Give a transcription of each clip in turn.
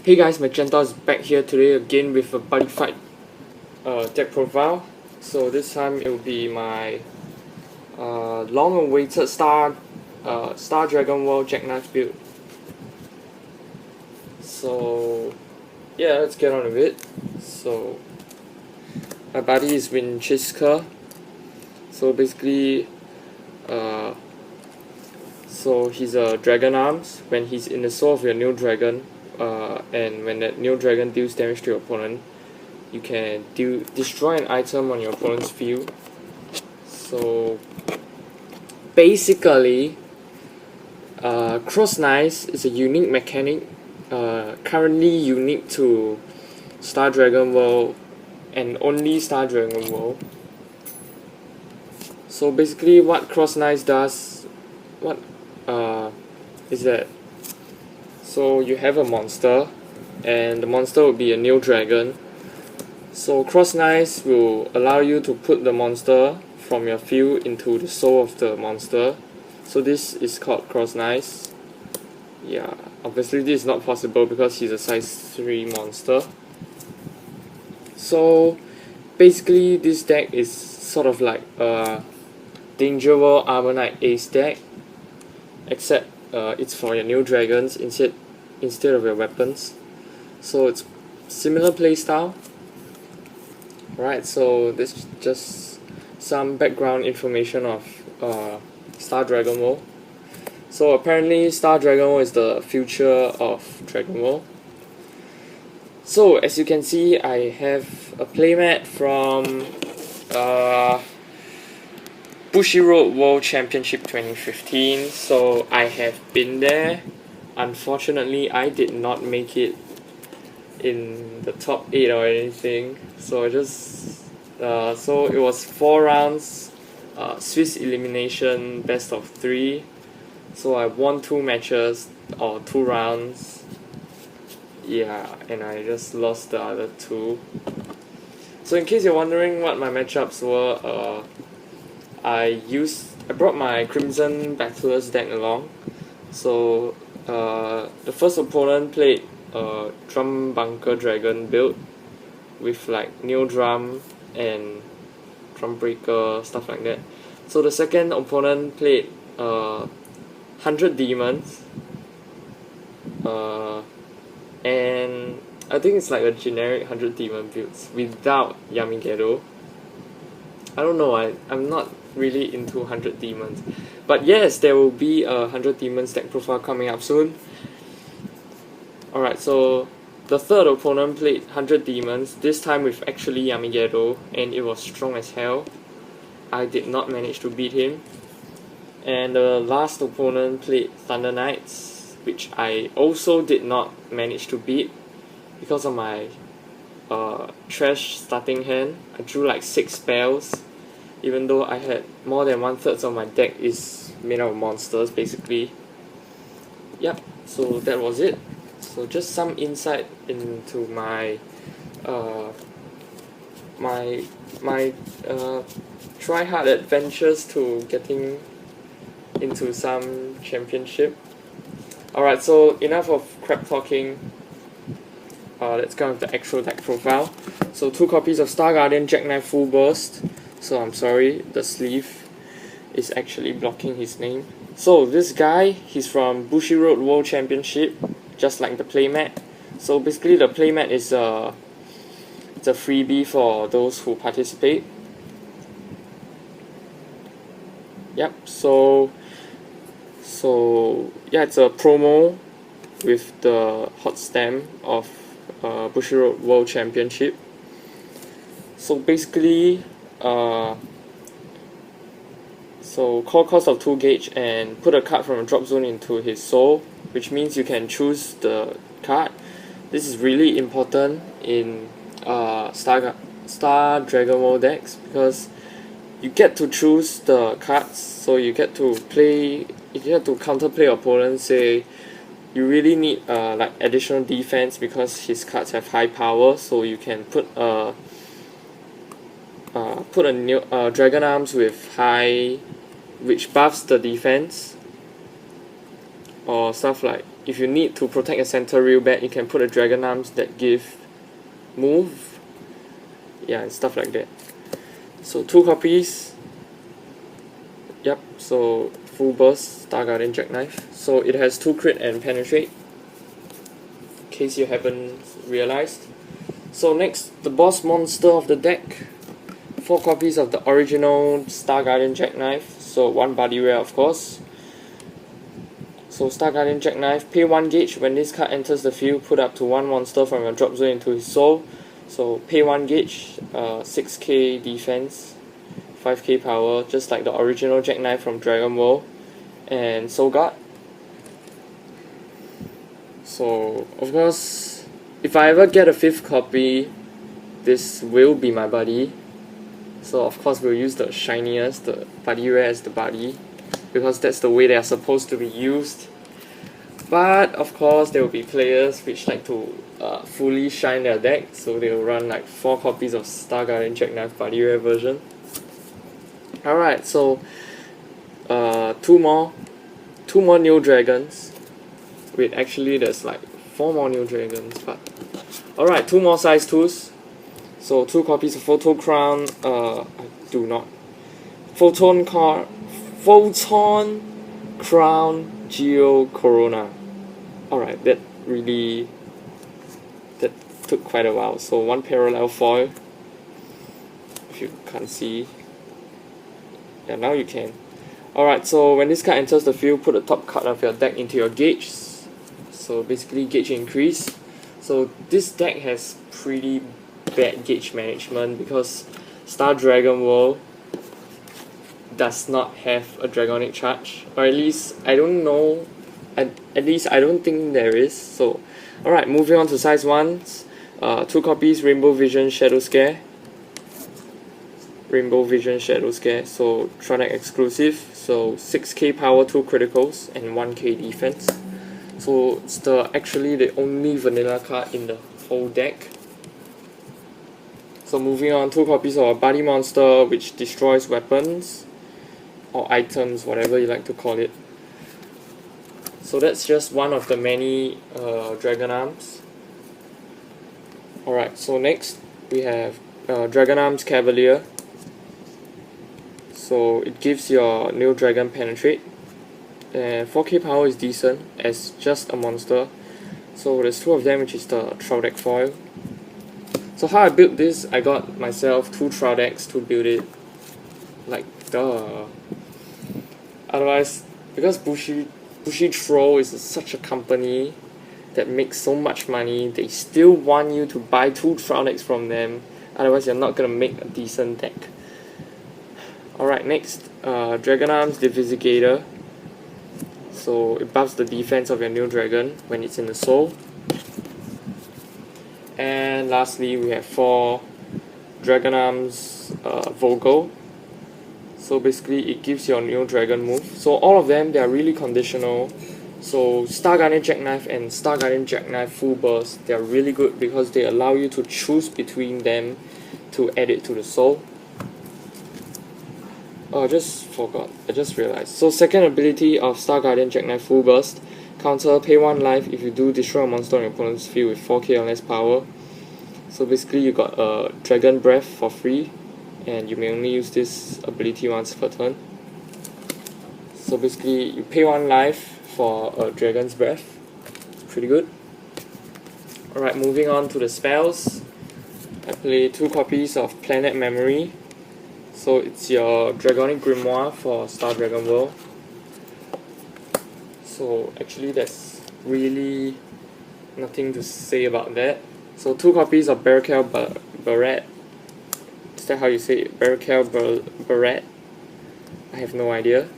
Hey guys, Magenta is back here today again with a Buddyfight deck profile. So this time it will be my long-awaited Star Dragon World Jackknife build. So yeah, let's get on with it. So my buddy is Winchester. So basically, so he's a dragonarms. When he's in the soul of your new dragon, and when that new dragon deals damage to your opponent, you can destroy an item on your opponent's field. So basically, cross knives is a unique mechanic, currently unique to Star Dragon World and only Star Dragon World. So basically, what cross knives does, is that, so you have a monster, and the monster will be a new dragon. So cross knives will allow you to put the monster from your field into the soul of the monster. So this is called cross knives. Yeah, obviously this is not possible because he's a size 3 monster. So basically this deck is sort of like a Danger World Armor Knight Ace deck, except it's for your new dragons instead of your weapons. So it's similar playstyle. Right, so this is just some background information of Star Dragon World. So apparently Star Dragon World is the future of Dragon World. So as you can see, I have a playmat from Bushiroad World Championship 2015. So I have been there. Unfortunately, I did not make it in the top 8 or anything. So so it was 4 rounds, Swiss elimination, best of 3. So I won 2 matches or 2 rounds. Yeah, and I just lost the other 2. So in case you're wondering what my matchups were, I brought my Crimson Battlers deck along. So the first opponent played Drum Bunker Dragon build with like Neo Drum and Drum Breaker, stuff like that. So the second opponent played 100 Demons, and I think it's like a generic 100 Demon builds without Yamigedo. I don't know, I'm not really into 100 Demons, but yes, there will be a 100 Demons deck profile coming up soon. Alright, so the third opponent played 100 Demons, this time with actually Yamigedo, and it was strong as hell. I did not manage to beat him. And the last opponent played Thunder Knights, which I also did not manage to beat because of my trash starting hand. I drew like 6 spells, even though I had more than 1/3 of my deck is made out of monsters basically. Yep, so that was it. So just some insight into my try hard adventures to getting into some championship. Alright, so enough of crap talking. Let's go with the actual deck profile. So 2 copies of Star Guardian Jackknife Full Burst. So I'm sorry, the sleeve is actually blocking his name. So this guy, he's from Bushiroad World Championship, just like the playmat. So basically the playmat is it's a freebie for those who participate. Yep, so yeah, it's a promo with the hot stamp of Bushiroad World Championship. So basically, so call cost of 2 gauge and put a card from a drop zone into his soul, which means you can choose the card. This is really important in Star Dragon World decks because you get to choose the cards, so you get to counterplay opponents. Say you really need like additional defense because his cards have high power, so you can put a new Dragon Arms with high, which buffs the defense, or stuff like if you need to protect a center real bad, you can put a dragonarms that give move, yeah, and stuff like that. So 2 copies. Yep, so full burst Star Guardian Jackknife. So it has 2 crit and penetrate, in case you haven't realized. So next, the boss monster of the deck. 4 copies of the original Star Guardian Jackknife. So 1 body rare, of course. So Star Guardian Jackknife, pay 1 gauge. When this card enters the field, put up to 1 monster from your drop zone into his soul. So pay 1 gauge, 6k defense, 5k power, just like the original Jackknife from Dragon World and Soul Guard. So of course, if I ever get a 5th copy, this will be my buddy. So of course we'll use the shiniest, the buddy rare as the buddy, because that's the way they are supposed to be used. But of course there will be players which like to fully shine their deck, so they will run like 4 copies of Star Guardian Jackknife buddy rare version. Alright, so 2 more new dragons. Wait, actually there's like 4 more new dragons, but alright, 2 more size 2s. So 2 copies of Photon Crown, Photon Crown Geo Corona. Alright, that took quite a while. So 1 parallel foil, if you can't see. Yeah, now you can. Alright, so when this card enters the field, put the top card of your deck into your gauge. So basically gauge increase. So this deck has pretty bad gauge management because Star Dragon World does not have a Dragonic charge, or at least I don't know, at least I don't think there is. So alright, moving on to size 1s. 2 copies Rainbow Vision Shadow Scare. So Tronic exclusive, so 6k power, 2 criticals and 1k defense. So it's actually the only vanilla card in the whole deck. So moving on, 2 copies of a Buddy Monster which destroys weapons or items, whatever you like to call it. So that's just one of the many dragonarms. Alright, so next we have Dragonarms Cavalier. So it gives your new dragon penetrate, and 4k power is decent as just a monster. So there's 2 of them, which is the Troudek foil. So how I built this, I got myself 2 Troudeks to build it. Like duh. Otherwise, because Bushy Troll is such a company that makes so much money, they still want you to buy 2 Troudeks from them. Otherwise, you're not gonna make a decent deck. Alright, next, Dragonarms Divisigator. So it buffs the defense of your new dragon when it's in the soul. And lastly, we have 4 Dragonarms Vogel. So basically, it gives your new dragon move. So all of them, they are really conditional. So Star Guardian Jackknife and Star Guardian Jackknife Full Burst, they are really good because they allow you to choose between them to add it to the soul. Oh, I just forgot. I just realized. So second ability of Star Guardian Jackknife Full Burst. Counter, pay 1 life if you do destroy a monster on your opponent's field with 4k or less power. So basically you got a Dragon Breath for free, and you may only use this ability once per turn. So basically you pay 1 life for a Dragon's Breath. It's pretty good. Alright, moving on to the spells. I play 2 copies of Planet Memory. So it's your Dragonic Grimoire for Star Dragon World. So actually there's really nothing to say about that. So 2 copies of Barakel Barret. Is that how you say it? Barakel Barret? I have no idea.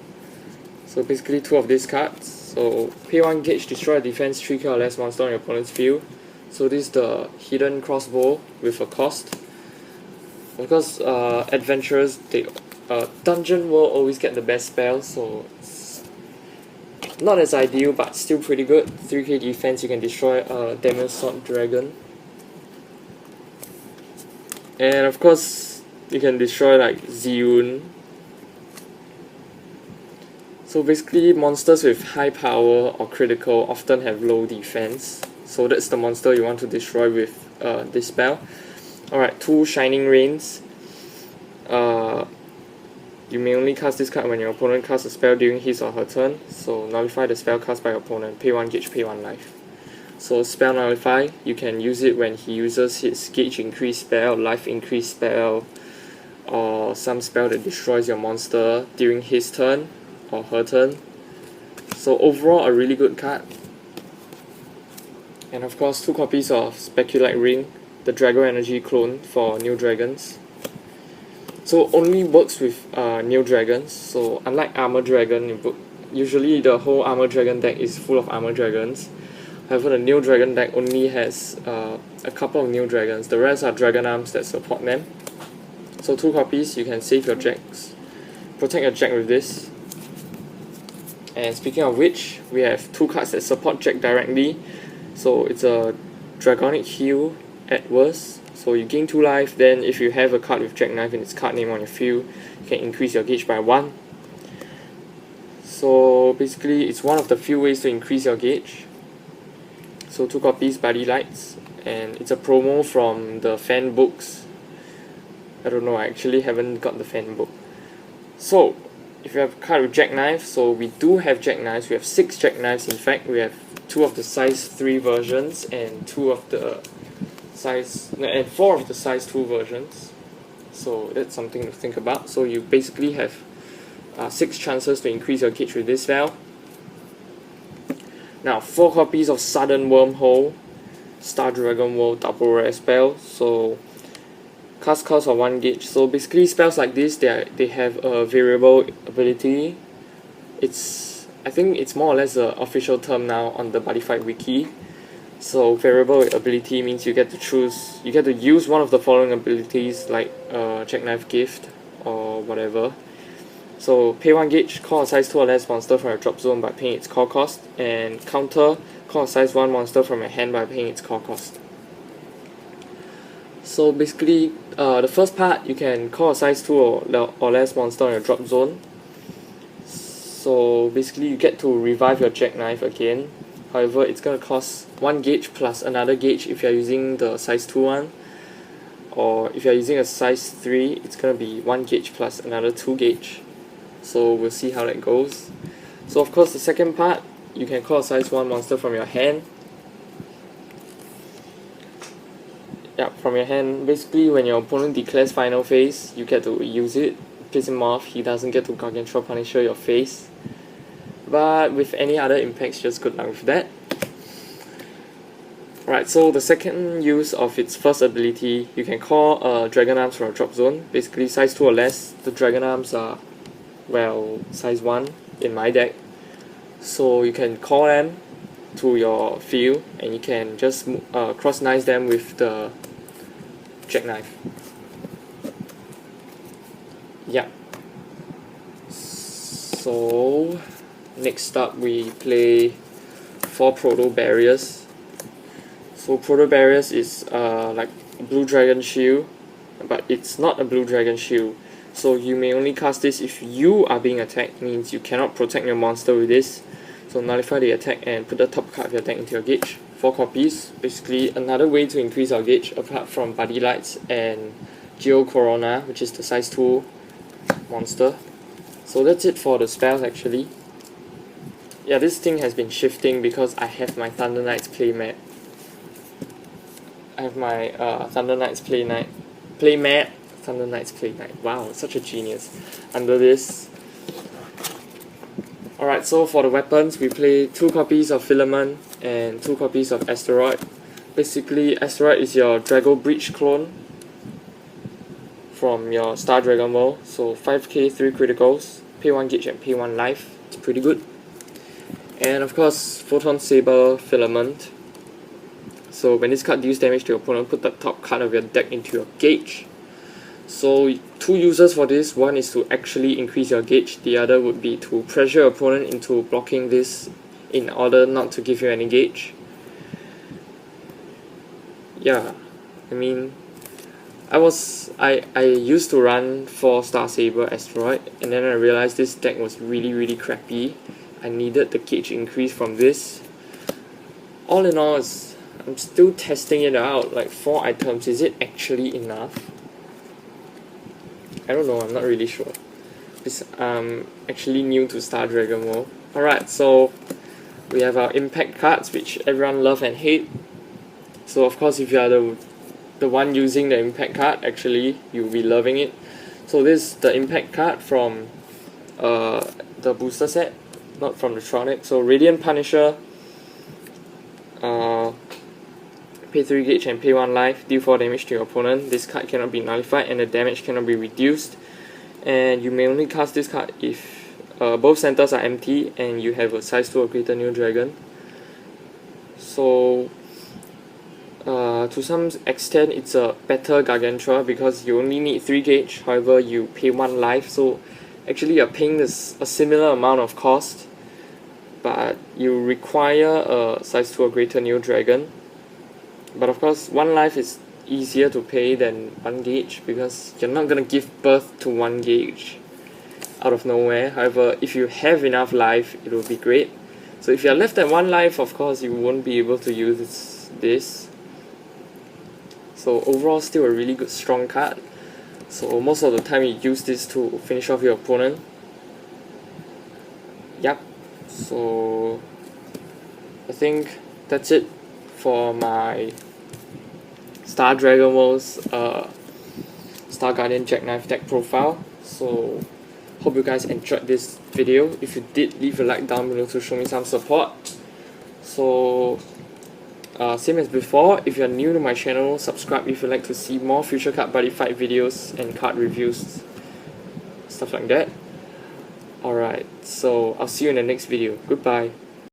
So basically 2 of these cards. So pay 1 gauge, destroy a defense 3k or less monster on your opponent's field. So this is the Hidden Crossbow with a cost. Because adventurers, Dungeon will always get the best spells, so it's not as ideal but still pretty good. 3k defense, you can destroy a Demosaur Dragon. And of course, you can destroy like Ziyun. So basically, monsters with high power or critical often have low defense. So that's the monster you want to destroy with this spell. Alright, 2 Shining Rains. You may only cast this card when your opponent casts a spell during his or her turn. So nullify the spell cast by your opponent. Pay 1 gauge, pay 1 life. So spell nullify, you can use it when he uses his gauge increase spell, life increase spell, or some spell that destroys your monster during his turn or her turn. So overall, a really good card. And of course, 2 copies of Speculite Ring, the Drago Energy clone for new dragons. So only works with new dragons. So unlike Armor Dragon, usually the whole Armor Dragon deck is full of Armor Dragons. However, the new dragon deck only has a couple of new dragons. The rest are dragonarms that support them. So 2 copies, you can save your jacks. Protect your jack with this. And speaking of which, we have 2 cards that support jack directly. So it's a Dragonic Heal at worst. So you gain 2 life, then if you have a card with Jackknife and its card name on your field, you can increase your gauge by 1. So basically, it's one of the few ways to increase your gauge. So 2 copies, Buddyfight, and it's a promo from the fan books. I don't know, I actually haven't got the fan book. So, if you have a card with Jackknife, so we do have Jackknives, we have 6 Jackknives in fact, we have 2 of the size 3 versions and 4 of the size 2 versions. So that's something to think about. So you basically have 6 chances to increase your gauge with this spell. Now 4 copies of Sudden Wormhole, Star Dragon World double rare spell. So cast cost of 1 gauge. So basically spells like this, they have a variable ability. I think it's more or less the official term now on the Buddyfight wiki. So variable ability means you get to use one of the following abilities, like Jackknife Gift or whatever. So pay 1 gauge, call a size 2 or less monster from your drop zone by paying its core cost, and counter, call a size 1 monster from your hand by paying its core cost. So basically, the first part, you can call a size 2 or less monster on your drop zone. So basically, you get to revive your Jackknife again. However, it's going to cost 1 gauge plus another gauge if you're using the size 2 one. Or if you're using a size 3, it's going to be 1 gauge plus another 2 gauge. So we'll see how that goes. So of course, the second part, you can call a size 1 monster from your hand. Yeah, from your hand. Basically, when your opponent declares final phase, you get to use it, piss him off. He doesn't get to Gargantua Punisher your face. But with any other impacts, just good luck with that. Right, so the second use of its first ability, you can call dragonarms from a drop zone. Basically, size 2 or less. The dragonarms are, well, size 1 in my deck. So you can call them to your field and you can just cross-nice them with the Jackknife. Yeah. So next up we play 4 Proto Barriers. So Proto Barriers is like a Blue Dragon Shield, but it's not a Blue Dragon Shield. So you may only cast this if you are being attacked, means you cannot protect your monster with this. So nullify the attack and put the top card of your deck into your gauge. 4 copies, basically another way to increase our gauge apart from Buddyfight and Geo Corona, which is the size 2 monster. So that's it for the spells actually. Yeah, this thing has been shifting because I have my Thunder Knights playmat. I have my Thunder Knights playmat. Thunder Knights playmat. Wow, such a genius. Under this. Alright, so for the weapons, we play 2 copies of Filament and 2 copies of Asteroid. Basically, Asteroid is your Drago Breach clone from your Star Dragon World. So 5k, 3 criticals, pay 1 gauge and pay 1 life. It's pretty good. And of course, Photon Saber Filament. So when this card deals damage to your opponent, put the top card of your deck into your gauge. So 2 uses for this. One is to actually increase your gauge. The other would be to pressure your opponent into blocking this in order not to give you any gauge. Yeah, I mean, I used to run 4-star Saber Asteroid, and then I realized this deck was really crappy. I needed the gauge increase from this. All in all, I'm still testing it out. Like 4 items, is it actually enough? I don't know, I'm not really sure. Because I'm actually new to Star Dragon World. Alright, so we have our impact cards, which everyone love and hate. So of course, if you are the one using the impact card, actually you'll be loving it. So this is the impact card from the booster set, not from the Tronic. So Radiant Punisher, pay 3 gauge and pay 1 life, deal 4 damage to your opponent. This card cannot be nullified and the damage cannot be reduced. And you may only cast this card if both centers are empty and you have a size 2 or greater new dragon. So to some extent it's a better Gargantua because you only need 3 gauge, however you pay 1 life, so actually you're paying a similar amount of cost, but you require a size 2 or greater new dragon. But of course 1 life is easier to pay than 1 gauge because you're not gonna give birth to 1 gauge out of nowhere. However, if you have enough life, it will be great. So if you're left at 1 life, of course you won't be able to use this. So overall, still a really good strong card. So most of the time you use this to finish off your opponent. Yep. So I think that's it for my Star Dragon World's Star Guardian Jackknife deck profile. So hope you guys enjoyed this video. If you did, leave a like down below to show me some support. So same as before, if you're new to my channel, subscribe if you'd like to see more future card Buddyfight videos and card reviews, stuff like that. Alright, so I'll see you in the next video. Goodbye.